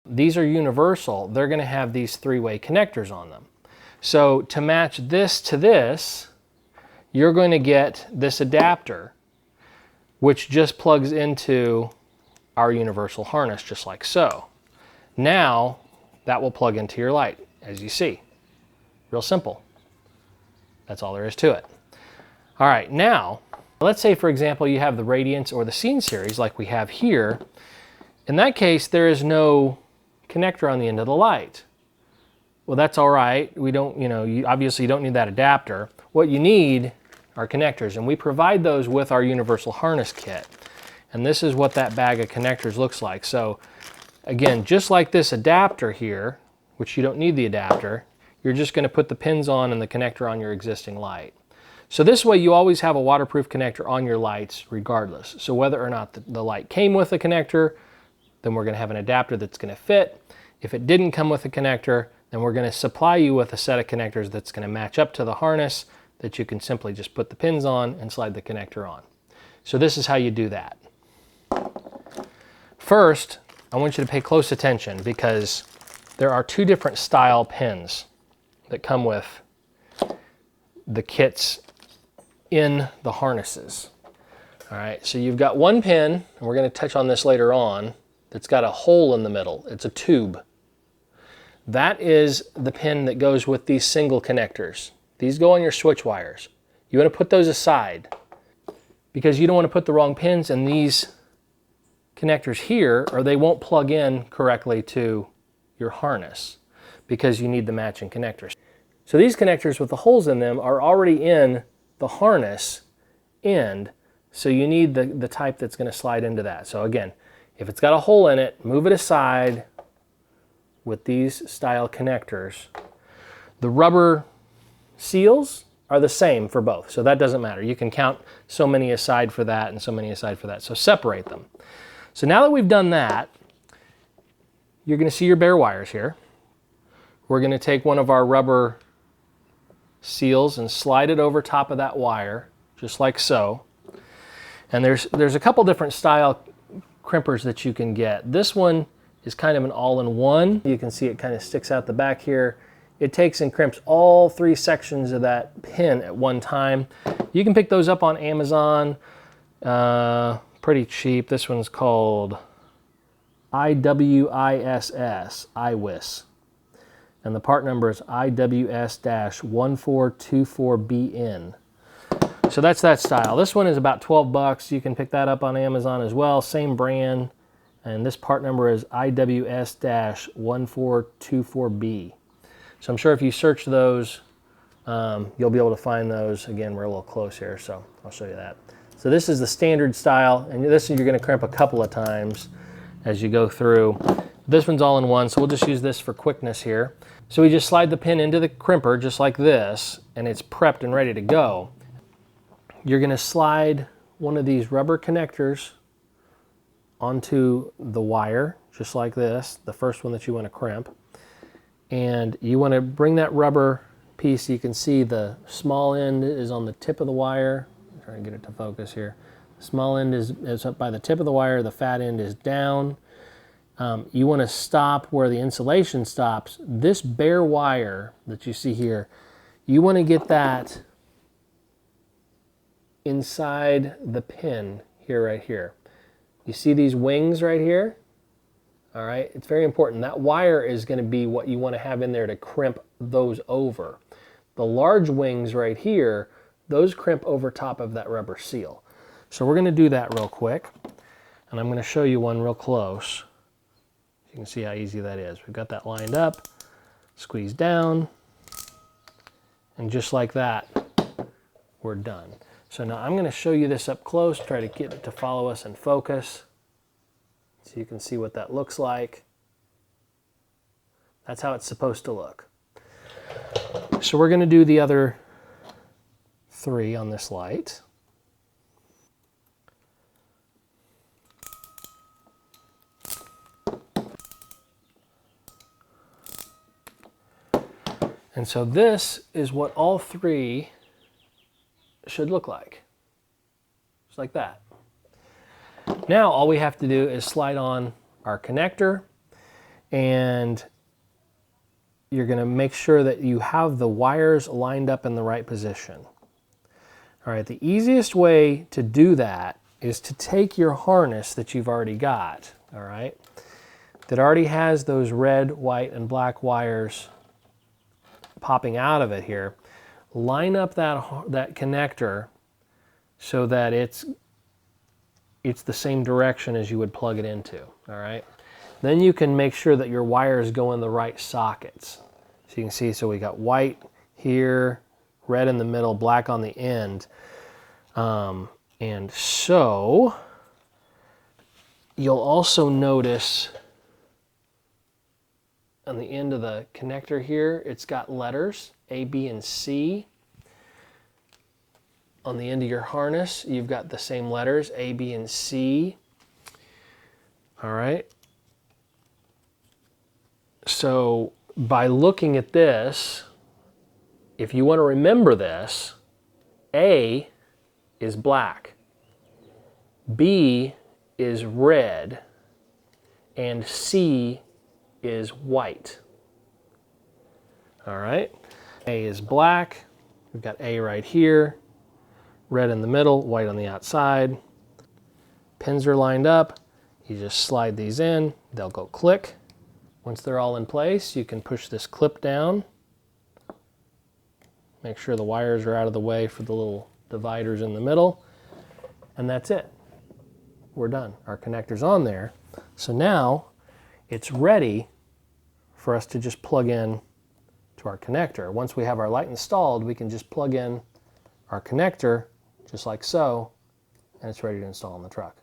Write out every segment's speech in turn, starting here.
these are universal. They're going to have these three-way connectors on them. So to match this to this, you're going to get this adapter, which just plugs into our universal harness, just like so. Now, that will plug into your light, as you see. Real simple. That's all there is to it. All right, now, let's say, for example, you have the Radiance or the Scene Series, like we have here. In that case, there is no connector on the end of the light. Well, that's all right. We don't, you obviously don't need that adapter. What you need are connectors, and we provide those with our universal harness kit. And this is what that bag of connectors looks like. So again, just like this adapter here, which you don't need the adapter, you're just going to put the pins on and the connector on your existing light. So this way you always have a waterproof connector on your lights regardless. So whether or not the light came with a connector, then we're going to have an adapter that's going to fit. If it didn't come with a connector, then we're going to supply you with a set of connectors that's going to match up to the harness that you can simply just put the pins on and slide the connector on. So this is how you do that. First, I want you to pay close attention because there are two different style pins that come with the kits in the harnesses. All right, so you've got one pin, and we're going to touch on this later on, that's got a hole in the middle. It's a tube. That is the pin that goes with these single connectors. These go on your switch wires. You want to put those aside because you don't want to put the wrong pins in these connectors here, or they won't plug in correctly to your harness because you need the matching connectors. So these connectors with the holes in them are already in the harness end, so you need the type that's going to slide into that. So again, if it's got a hole in it, move it aside with these style connectors. The rubber seals are the same for both, so that doesn't matter. You can count so many aside for that and so many aside for that, so separate them. So now that we've done that, you're going to see your bare wires here. We're going to take one of our rubber seals and slide it over top of that wire, just like so. And there's a couple different style crimpers that you can get. This one is kind of an all-in-one. You can see it kind of sticks out the back here. It takes and crimps all three sections of that pin at one time. You can pick those up on Amazon, pretty cheap. This one's called IWISS. And the part number is IWS-1424BN. So that's that style. This one is about 12 bucks. You can pick that up on Amazon as well. Same brand. And this part number is IWS-1424B. So I'm sure if you search those, you'll be able to find those. Again, we're a little close here, so I'll show you that. So this is the standard style, and this you're going to crimp a couple of times as you go through. This one's all in one, so we'll just use this for quickness here. So we just slide the pin into the crimper just like this, and it's prepped and ready to go. You're going to slide one of these rubber connectors onto the wire, just like this, the first one that you want to crimp. And you want to bring that rubber piece, you can see the small end is on the tip of the wire. I'm trying to get it to focus here. The small end is up by the tip of the wire, the fat end is down. You want to stop where the insulation stops. This bare wire that you see here, you want to get that inside the pin here, right here. You see these wings right here? All right, it's very important. That wire is going to be what you want to have in there to crimp those over. The large wings right here, those crimp over top of that rubber seal. So we're going to do that real quick, and I'm going to show you one real close. You can see how easy that is. We've got that lined up, squeeze down, and just like that, we're done. So now I'm going to show you this up close, try to get it to follow us and focus so you can see what that looks like. That's how it's supposed to look. So we're going to do the other three on this light. And so this is what all three should look like. Just like that. Now all we have to do is slide on our connector, and you're going to make sure that you have the wires lined up in the right position. All right, the easiest way to do that is to take your harness that you've already got, all right, that already has those red, white, and black wires popping out of it here. Line up that connector so that it's the same direction as you would plug it into, all right? Then you can make sure that your wires go in the right sockets. So you can see, so we got white here, red in the middle, black on the end. And so you'll also notice on the end of the connector here, it's got letters A, B, and C. On the end of your harness, you've got the same letters, A, B, and C. All right. So by looking at this, if you want to remember this, A is black, B is red, and C is white. All right. A is black. We've got A right here, red in the middle, white on the outside. Pins are lined up. You just slide these in, they'll go click. Once they're all in place, you can push this clip down. Make sure the wires are out of the way for the little dividers in the middle. And that's it. We're done. Our connector's on there. So now it's ready for us to just plug in to our connector. Once we have our light installed, we can just plug in our connector just like so, and it's ready to install on the truck.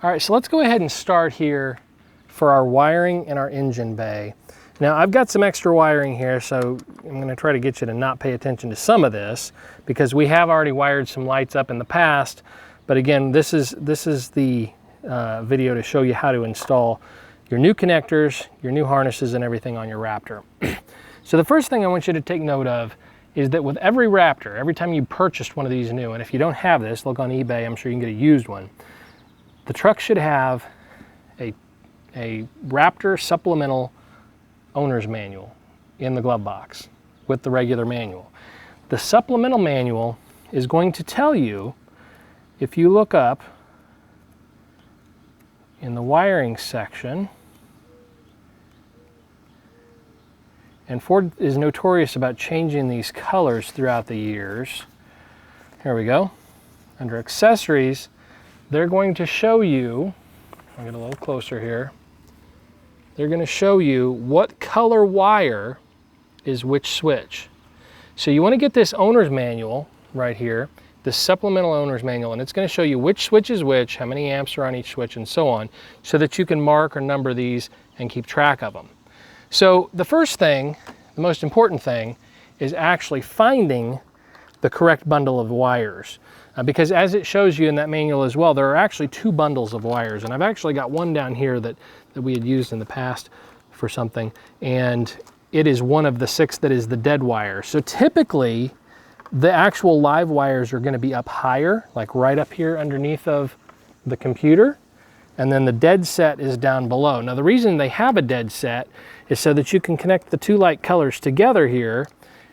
All right, so let's go ahead and start here for our wiring in our engine bay. Now I've got some extra wiring here, so I'm going to try to get you to not pay attention to some of this because we have already wired some lights up in the past. But again, this is the video to show you how to install your new connectors, your new harnesses, and everything on your Raptor. So the first thing I want you to take note of is that with every Raptor, every time you purchased one of these new, and if you don't have this, look on eBay, I'm sure you can get a used one. The truck should have a Raptor supplemental owner's manual in the glove box with the regular manual. The supplemental manual is going to tell you, if you look up in the wiring section, and Ford is notorious about changing these colors throughout the years. Here we go. Under accessories, they're going to show you, I'll get a little closer here, they're going to show you what color wire is which switch. So you want to get this owner's manual right here, this supplemental owner's manual, and it's going to show you which switch is which, how many amps are on each switch, and so on, so that you can mark or number these and keep track of them. So the first thing, the most important thing, is actually finding the correct bundle of wires. Because as it shows you in that manual as well, there are actually two bundles of wires, and I've actually got one down here that we had used in the past for something, and it is one of the 6 that is the dead wire. So typically, the actual live wires are going to be up higher, like right up here underneath of the computer, and then the dead set is down below. Now the reason they have a dead set is so that you can connect the two light colors together here,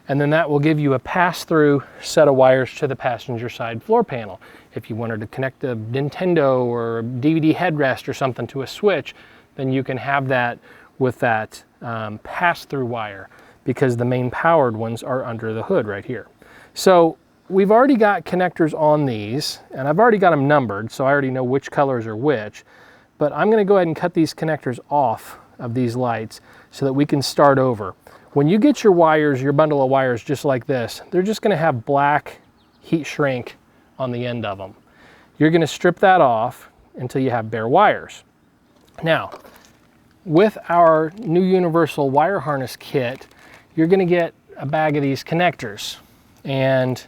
and then that will give you a pass-through set of wires to the passenger side floor panel. If you wanted to connect a Nintendo or a DVD headrest or something to a switch, then you can have that with that pass-through wire, because the main powered ones are under the hood right here. So we've already got connectors on these, and I've already got them numbered, so I already know which colors are which, but I'm going to go ahead and cut these connectors off of these lights so that we can start over. When you get your wires, your bundle of wires just like this, they're just going to have black heat shrink on the end of them. You're going to strip that off until you have bare wires. Now, with our new universal wire harness kit, you're going to get a bag of these connectors, and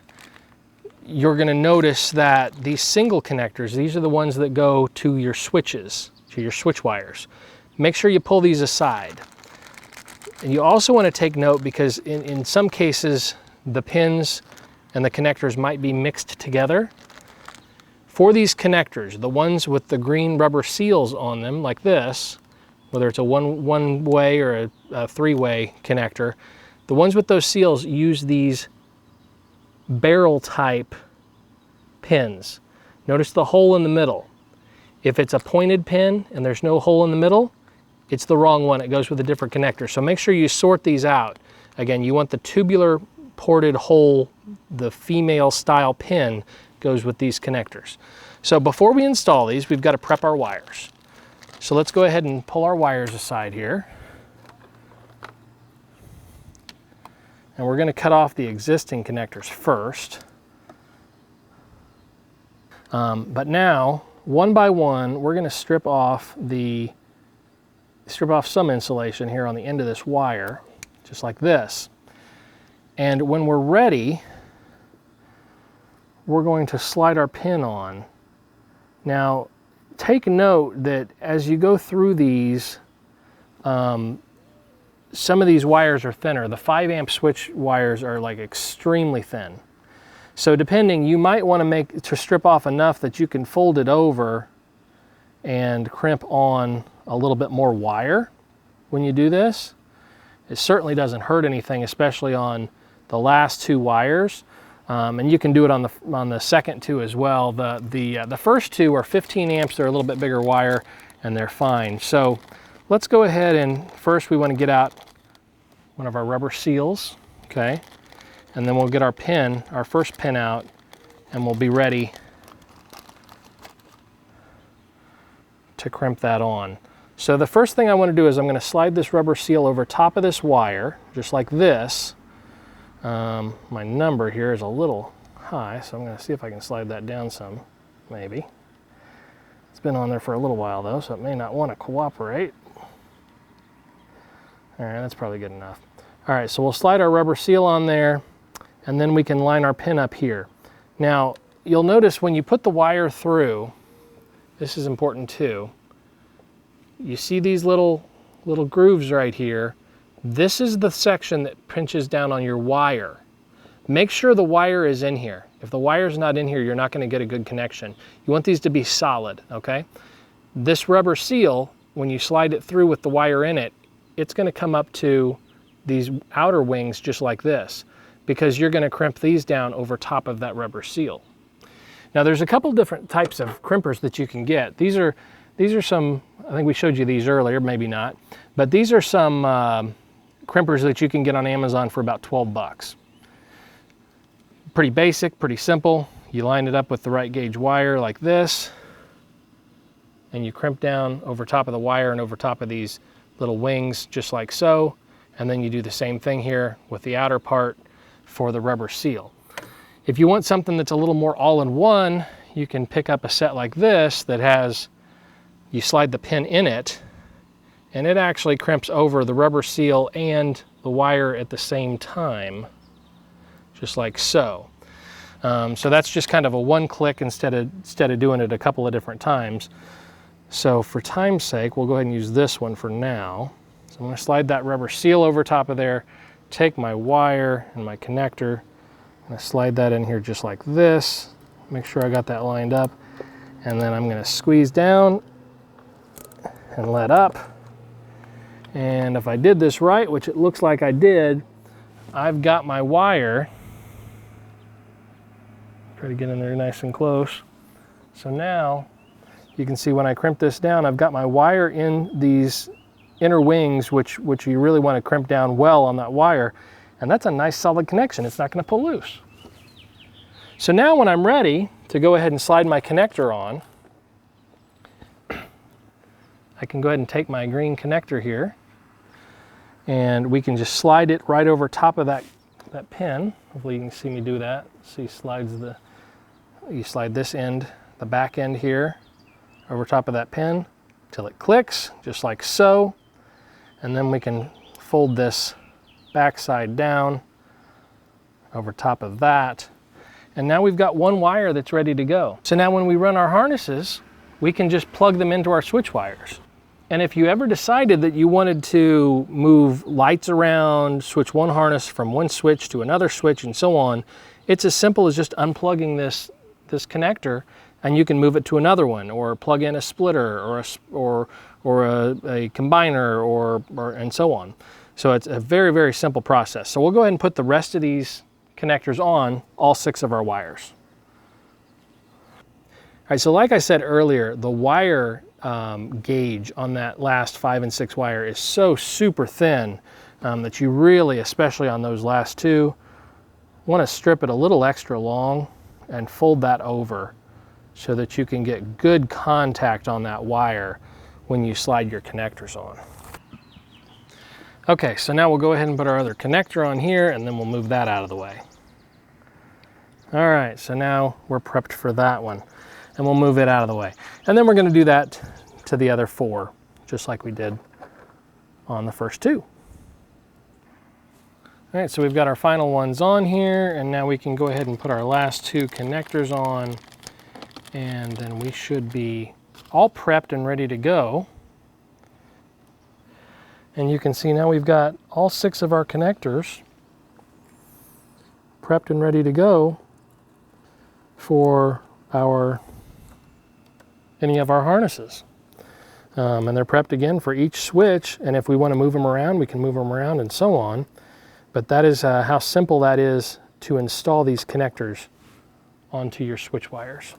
you're going to notice that these single connectors, these are the ones that go to your switches, to your switch wires. Make sure you pull these aside. And you also want to take note, because in some cases the pins and the connectors might be mixed together. For these connectors, the ones with the green rubber seals on them, like this, whether it's a one-way or a three-way connector, the ones with those seals use these barrel type pins. Notice the hole in the middle. If it's a pointed pin and there's no hole in the middle, it's the wrong one. It goes with a different connector. So make sure you sort these out. Again, you want the tubular ported hole, the female style pin goes with these connectors. So before we install these, we've got to prep our wires. So let's go ahead and pull our wires aside here. And we're going to cut off the existing connectors first. But now, one by one, we're going to strip off some insulation here on the end of this wire, just like this. And when we're ready, we're going to slide our pin on. Now, take note that as you go through these, some of these wires are thinner. The 5 amp switch wires are like extremely thin. So depending, you might want to strip off enough that you can fold it over and crimp on a little bit more wire when you do this. It certainly doesn't hurt anything, especially on the last 2 wires. And you can do it on the second 2 as well. The first 2 are 15 amps. They're a little bit bigger wire and they're fine. So let's go ahead and first we want to get out one of our rubber seals, okay? And then we'll get our first pin out, and we'll be ready to crimp that on. So the first thing I want to do is I'm going to slide this rubber seal over top of this wire, just like this. My number here is a little high, so I'm going to see if I can slide that down some, maybe. It's been on there for a little while though, so it may not want to cooperate. All right, that's probably good enough. All right, so we'll slide our rubber seal on there, and then we can line our pin up here. Now, you'll notice when you put the wire through, this is important too, you see these little grooves right here. This is the section that pinches down on your wire. Make sure the wire is in here. If the wire is not in here, you're not going to get a good connection. You want these to be solid, okay? This rubber seal, when you slide it through with the wire in it, it's going to come up to these outer wings just like this, because you're going to crimp these down over top of that rubber seal. Now there's a couple different types of crimpers that you can get. These are some, I think we showed you these earlier, maybe not, but these are some crimpers that you can get on Amazon for about 12 bucks. Pretty basic, pretty simple. You line it up with the right gauge wire like this, and you crimp down over top of the wire and over top of these little wings just like so, and then you do the same thing here with the outer part for the rubber seal. If you want something that's a little more all-in-one, you can pick up a set like this that has, you slide the pin in it, and it actually crimps over the rubber seal and the wire at the same time, just like so. So that's just kind of a one click instead of doing it a couple of different times. So for time's sake, we'll go ahead and use this one for now. So I'm going to slide that rubber seal over top of there, take my wire and my connector, and I slide that in here just like this. Make sure I got that lined up, and then I'm going to squeeze down and let up. And if I did this right, which it looks like I did, I've got my wire. Try to get in there nice and close. So now you can see when I crimp this down, I've got my wire in these inner wings, which you really want to crimp down well on that wire. And that's a nice solid connection. It's not going to pull loose. So now when I'm ready to go ahead and slide my connector on, I can go ahead and take my green connector here, and we can just slide it right over top of that pin. Hopefully you can see me do that. See, you slide this end, the back end here, over top of that pin till it clicks, just like so. And then we can fold this backside down over top of that. And now we've got one wire that's ready to go. So now when we run our harnesses, we can just plug them into our switch wires. And if you ever decided that you wanted to move lights around, switch one harness from one switch to another switch and so on, it's as simple as just unplugging this connector, and you can move it to another one, or plug in a splitter or a combiner or and so on. So it's a very, very simple process. So we'll go ahead and put the rest of these connectors on all 6 of our wires. All right, so like I said earlier, the wire gauge on that last 5 and 6 wire is so super thin that you really, especially on those last 2, want to strip it a little extra long and fold that over so that you can get good contact on that wire when you slide your connectors on. Okay, so now we'll go ahead and put our other connector on here, and then we'll move that out of the way. All right, so now we're prepped for that one, and we'll move it out of the way. And then we're going to do that to the other 4, just like we did on the first 2. All right, so we've got our final ones on here, and now we can go ahead and put our last 2 connectors on, and then we should be all prepped and ready to go. And you can see now we've got all 6 of our connectors prepped and ready to go for any of our harnesses. And they're prepped again for each switch, and if we want to move them around, we can move them around and so on. But that is how simple that is to install these connectors onto your switch wires.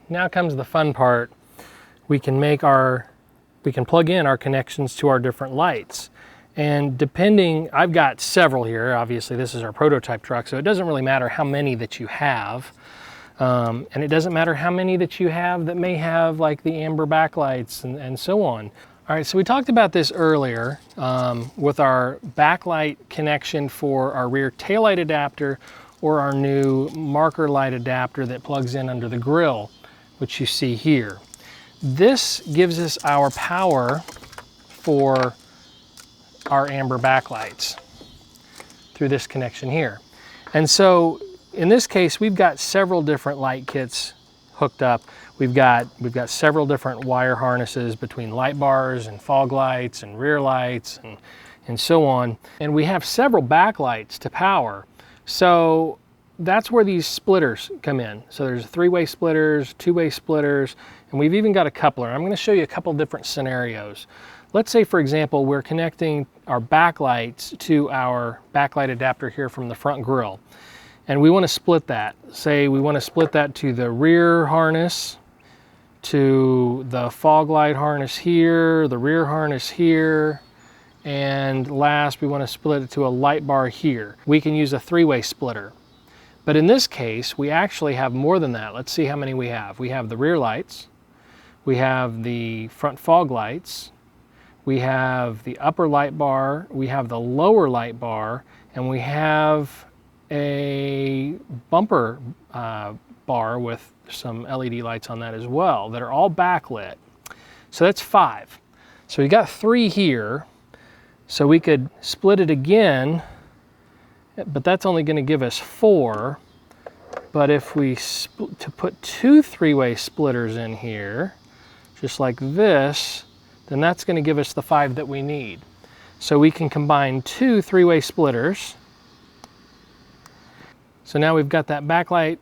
Now comes the fun part. We can plug in our connections to our different lights. And depending, I've got several here. Obviously this is our prototype truck, so it doesn't really matter how many that you have. And it doesn't matter how many that you have that may have like the amber backlights and so on. All right, so we talked about this earlier with our backlight connection for our rear taillight adapter, or our new marker light adapter that plugs in under the grille, which you see here. This gives us our power for our amber backlights through this connection here. And so in this case, we've got several different light kits hooked up. We've got several different wire harnesses between light bars and fog lights and rear lights and so on. And we have several backlights to power. So that's where these splitters come in. So there's 3-way splitters, 2-way splitters, and we've even got a coupler. I'm going to show you a couple different scenarios. Let's say, for example, we're connecting our backlights to our backlight adapter here from the front grille, and we want to split that. Say we want to split that to the rear harness, to the fog light harness here, the rear harness here, and last we want to split it to a light bar here. We can use a 3-way splitter. But in this case, we actually have more than that. Let's see how many we have. We have the rear lights, we have the front fog lights, we have the upper light bar, we have the lower light bar, and we have a bumper bar with some LED lights on that as well that are all backlit. So that's 5. So we got 3 here, so we could split it again, but that's only going to give us 4. But if we put 2 3-way splitters in here, just like this, then that's going to give us the 5 that we need. So we can combine 2 3-way splitters. So now we've got that backlight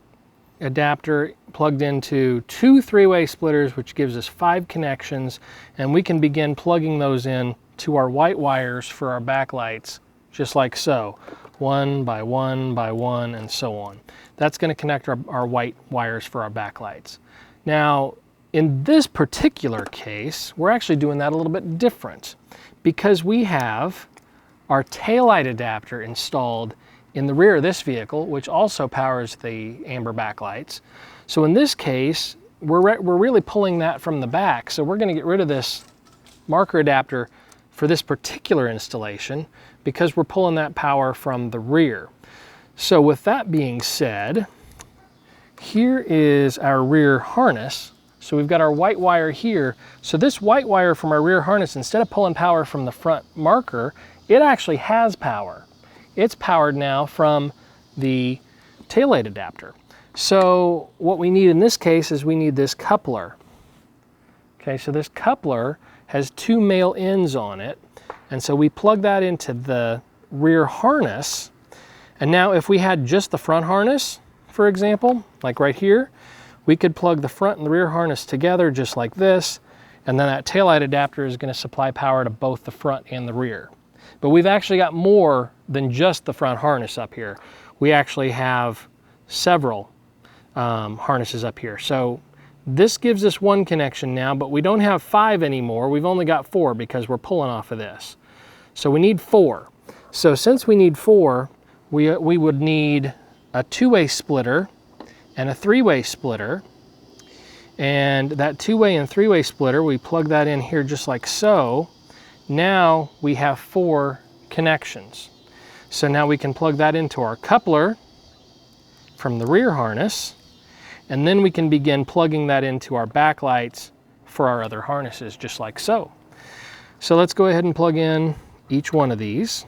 adapter plugged into 2 3-way splitters, which gives us 5 connections, and we can begin plugging those in to our white wires for our backlights, just like so. 1 by 1 by 1 and so on. That's going to connect our white wires for our backlights. Now, in this particular case, we're actually doing that a little bit different because we have our taillight adapter installed in the rear of this vehicle, which also powers the amber backlights. So in this case, we're really pulling that from the back. So we're going to get rid of this marker adapter for this particular installation because we're pulling that power from the rear. So with that being said, here is our rear harness. So we've got our white wire here. So this white wire from our rear harness, instead of pulling power from the front marker, it actually has power. it's powered now from the taillight adapter. So what we need in this case is we need this coupler. Okay, so this coupler has 2 male ends on it, and so we plug that into the rear harness. And now if we had just the front harness, for example, like right here, we could plug the front and the rear harness together just like this, and then that taillight adapter is going to supply power to both the front and the rear. But we've actually got more than just the front harness up here. We actually have several harnesses up here. So this gives us 1 connection now, but we don't have 5 anymore. We've only got 4 because we're pulling off of this. So we need 4. So since we need 4, we would need a 2-way splitter and a 3-way splitter. And that 2-way and 3-way splitter, we plug that in here just like so. Now we have 4 connections. So now we can plug that into our coupler from the rear harness, and then we can begin plugging that into our backlights for our other harnesses, just like so. So let's go ahead and plug in each one of these.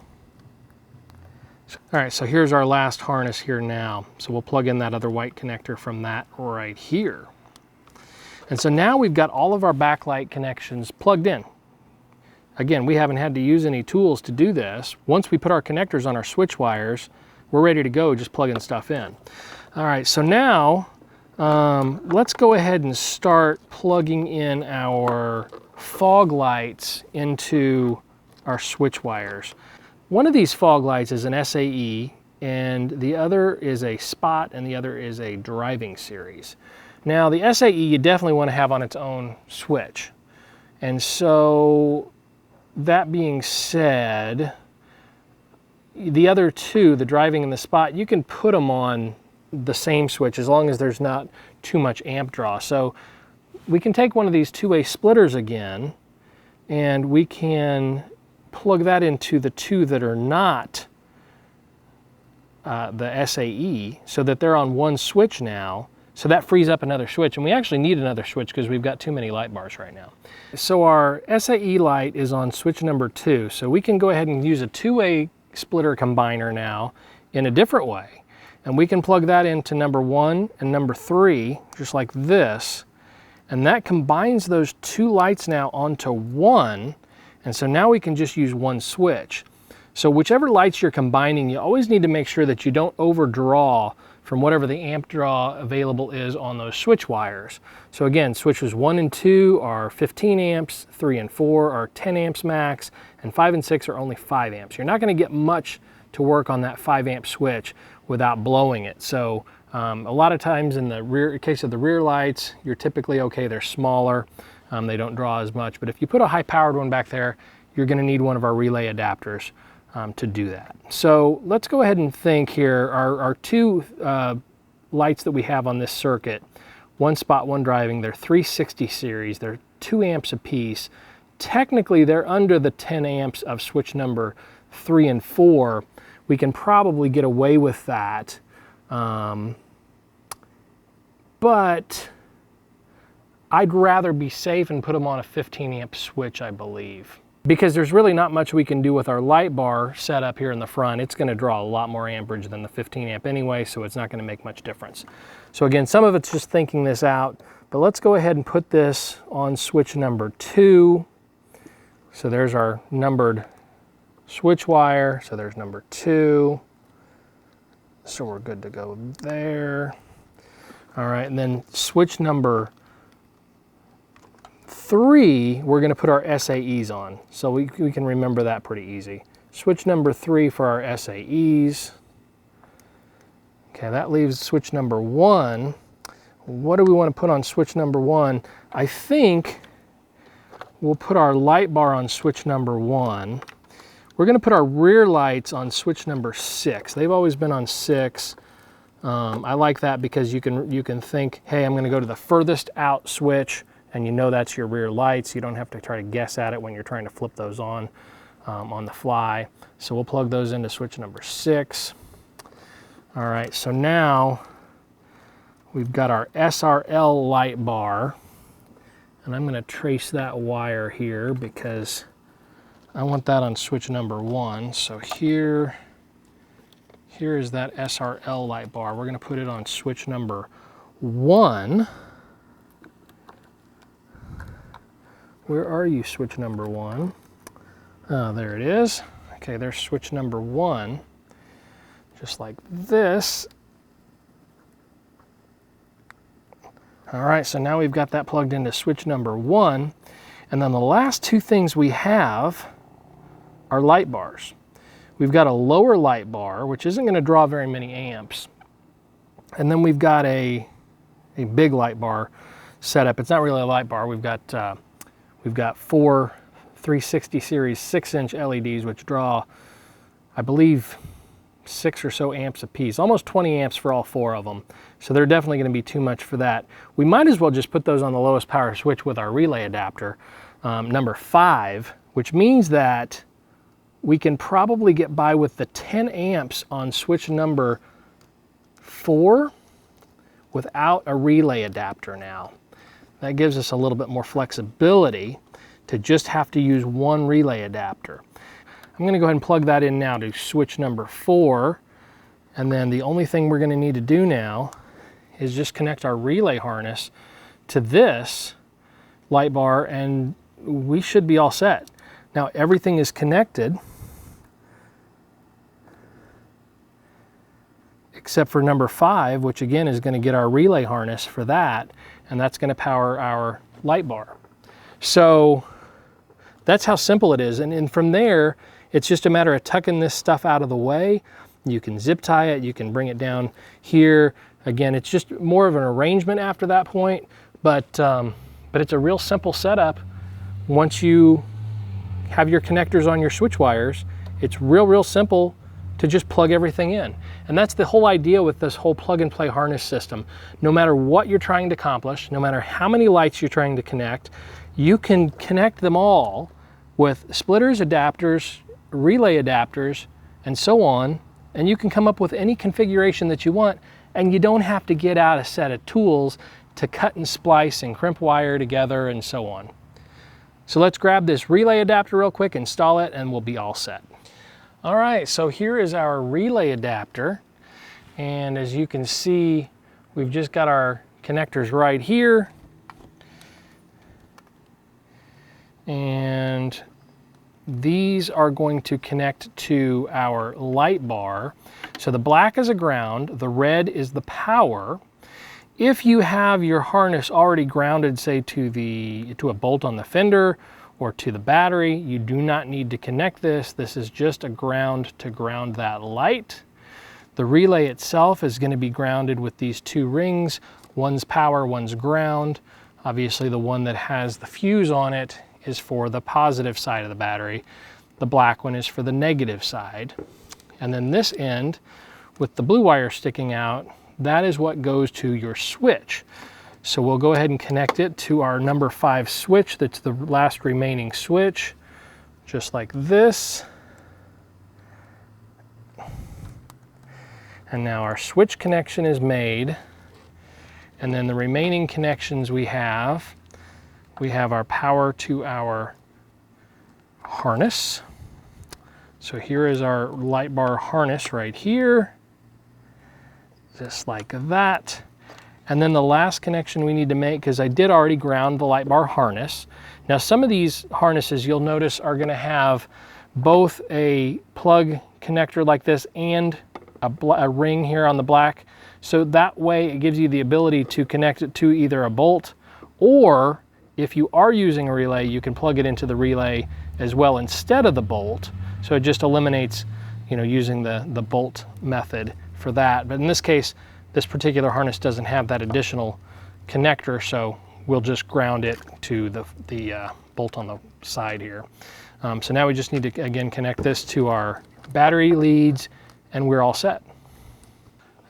All right, so here's our last harness here now. So we'll plug in that other white connector from that right here. And so now we've got all of our backlight connections plugged in. Again, we haven't had to use any tools to do this. Once we put our connectors on our switch wires, we're ready to go, just plugging stuff in. All right, so now let's go ahead and start plugging in our fog lights into our switch wires. One of these fog lights is an SAE, and the other is a Spot, and the other is a driving series. Now the SAE you definitely want to have on its own switch. And so that being said, the other 2, the driving and the Spot, you can put them on the same switch as long as there's not too much amp draw. So we can take one of these 2-way splitters again, and we can plug that into the 2 that are not the SAE, so that they're on 1 switch now. So that frees up another switch, and we actually need another switch because we've got too many light bars right now. So our SAE light is on switch number 2, so we can go ahead and use a 2-way splitter combiner now in a different way. And we can plug that into number 1 and number 3, just like this, and that combines those 2 lights now onto 1, and so now we can just use 1 switch. So whichever lights you're combining, you always need to make sure that you don't overdraw from whatever the amp draw available is on those switch wires. So again, switches 1 and 2 are 15 amps, 3 and 4 are 10 amps max, and 5 and 6 are only 5 amps. You're not going to get much to work on that 5 amp switch without blowing it. So a lot of times in the case of the rear lights, you're typically okay, they're smaller, they don't draw as much. But if you put a high powered one back there, you're going to need one of our relay adapters to do that. So let's go ahead and think here. Our 2 lights that we have on this circuit, 1 Spot, 1 driving, they're 360 series, they're 2 amps apiece. Technically they're under the 10 amps of switch number 3 and 4. We can probably get away with that, but I'd rather be safe and put them on a 15 amp switch, I believe. Because there's really not much we can do with our light bar set up here in the front. It's going to draw a lot more amperage than the 15 amp anyway, so it's not going to make much difference. So again, some of it's just thinking this out, but let's go ahead and put this on switch number 2. So there's our numbered switch wire, so there's number 2. So we're good to go there. All right, and then switch number 3, we're going to put our SAEs on. So we can remember that pretty easy. Switch number 3 for our SAEs. Okay, that leaves switch number 1. What do we want to put on switch number 1? I think we'll put our light bar on switch number 1. We're going to put our rear lights on switch number 6. They've always been on 6. I like that because you can think, hey, I'm going to go to the furthest out switch, and you know that's your rear lights. You don't have to try to guess at it when you're trying to flip those on the fly. So we'll plug those into switch number 6. All right, so now we've got our SRL light bar, and I'm going to trace that wire here because I want that on switch number 1. So here here is that SRL light bar. We're going to put it on switch number 1. Where are you, switch number 1? Oh, there it is. Okay, there's switch number 1. Just like this. All right, so now we've got that plugged into switch number 1. And then the last two things we have are light bars. We've got a lower light bar, which isn't going to draw very many amps. And then we've got a big light bar setup. It's not really a light bar. We've got 4 360 series 6-inch LEDs, which draw, I believe, 6 or so amps apiece, almost 20 amps for all 4 of them. So they're definitely going to be too much for that. We might as well just put those on the lowest power switch with our relay adapter, number 5, which means that we can probably get by with the 10 amps on switch number 4 without a relay adapter now. That gives us a little bit more flexibility to just have to use one relay adapter. I'm going to go ahead and plug that in now to switch number 4, and then the only thing we're going to need to do now is just connect our relay harness to this light bar, and we should be all set. Now everything is connected except for number 5, which again is going to get our relay harness for that, and that's going to power our light bar. So that's how simple it is. And from there, it's just a matter of tucking this stuff out of the way. You can zip tie it, you can bring it down here. Again, it's just more of an arrangement after that point, but it's a real simple setup. Once you have your connectors on your switch wires, it's real simple to just plug everything in. And that's the whole idea with this whole plug and play harness system. No matter what you're trying to accomplish, no matter how many lights you're trying to connect, you can connect them all with splitters, adapters, relay adapters, and so on, and you can come up with any configuration that you want, and you don't have to get out a set of tools to cut and splice and crimp wire together and so on. So let's grab this relay adapter real quick, install it, and we'll be all set. All right, so here is our relay adapter, and as you can see, we've just got our connectors right here, and these are going to connect to our light bar. So the black is a ground, the red is the power. If you have your harness already grounded, say to a bolt on the fender or to the battery, you do not need to connect this. This is just a ground to ground that light. The relay itself is going to be grounded with these 2 rings. One's power, one's ground. Obviously the one that has the fuse on it is for the positive side of the battery. The black one is for the negative side. And then this end with the blue wire sticking out, that is what goes to your switch. So we'll go ahead and connect it to our number 5 switch. That's the last remaining switch, just like this. And now our switch connection is made. And then the remaining connections we have our power to our harness. So here is our light bar harness right here, just like that. And then the last connection we need to make, because I did already ground the light bar harness. Now some of these harnesses you'll notice are going to have both a plug connector like this and a ring here on the black. So that way it gives you the ability to connect it to either a bolt, or if you are using a relay, you can plug it into the relay as well instead of the bolt. So it just eliminates, using the bolt method for that. But in this case, this particular harness doesn't have that additional connector, so we'll just ground it to the bolt on the side here. So now we just need to, again, connect this to our battery leads, and we're all set.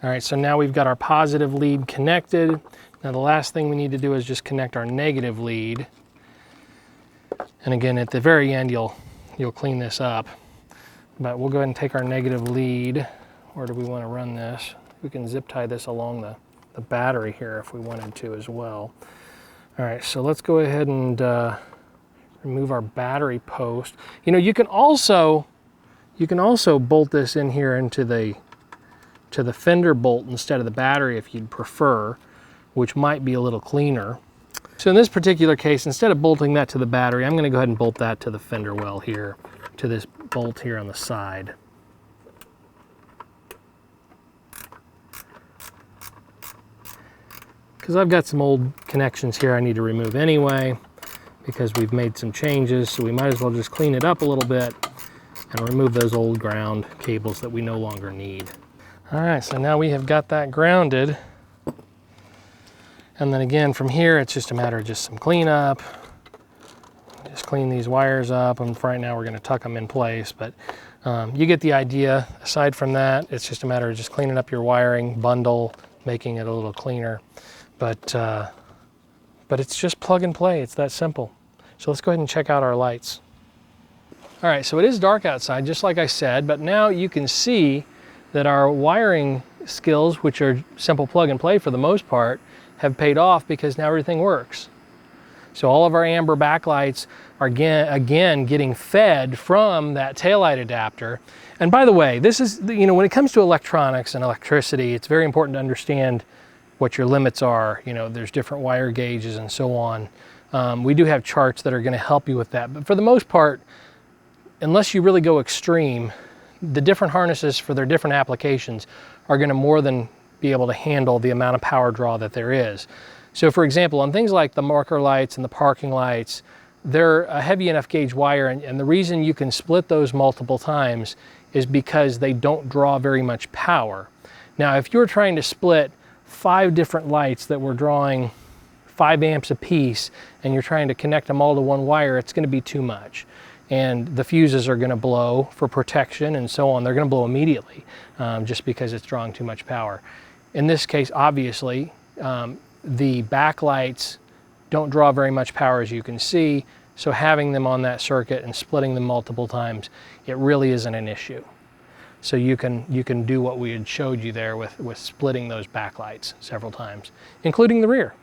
All right, so now we've got our positive lead connected. Now the last thing we need to do is just connect our negative lead. And again, at the very end, you'll clean this up. But we'll go ahead and take our negative lead. Where do we want to run this? We can zip tie this along the battery here if we wanted to as well. All right, so let's go ahead and remove our battery post. You can also bolt this in here into the to the fender bolt instead of the battery if you'd prefer, which might be a little cleaner. So in this particular case, instead of bolting that to the battery, I'm going to go ahead and bolt that to the fender well here, to this bolt here on the side. Because I've got some old connections here I need to remove anyway, because we've made some changes, so we might as well just clean it up a little bit and remove those old ground cables that we no longer need. All right, so now we have got that grounded. And then again, from here, it's just a matter of just some cleanup. Just clean these wires up, and for right now we're gonna tuck them in place, but you get the idea. Aside from that, it's just a matter of just cleaning up your wiring bundle, making it a little cleaner. But it's just plug and play, it's that simple. So let's go ahead and check out our lights. All right, so it is dark outside, just like I said, but now you can see that our wiring skills, which are simple plug and play for the most part, have paid off because now everything works. So all of our amber backlights are again getting fed from that taillight adapter. And by the way, this is, when it comes to electronics and electricity, it's very important to understand what your limits are. There's different wire gauges and so on. We do have charts that are going to help you with that. But for the most part, unless you really go extreme, the different harnesses for their different applications are going to more than be able to handle the amount of power draw that there is. So for example, on things like the marker lights and the parking lights, they're a heavy enough gauge wire, and the reason you can split those multiple times is because they don't draw very much power. Now, if you're trying to split 5 different lights that were drawing 5 amps a piece, and you're trying to connect them all to one wire, it's going to be too much. And the fuses are going to blow for protection and so on. They're going to blow immediately just because it's drawing too much power. In this case, obviously, the backlights don't draw very much power, as you can see, so having them on that circuit and splitting them multiple times, it really isn't an issue. So you can do what we had showed you there with splitting those backlights several times, including the rear.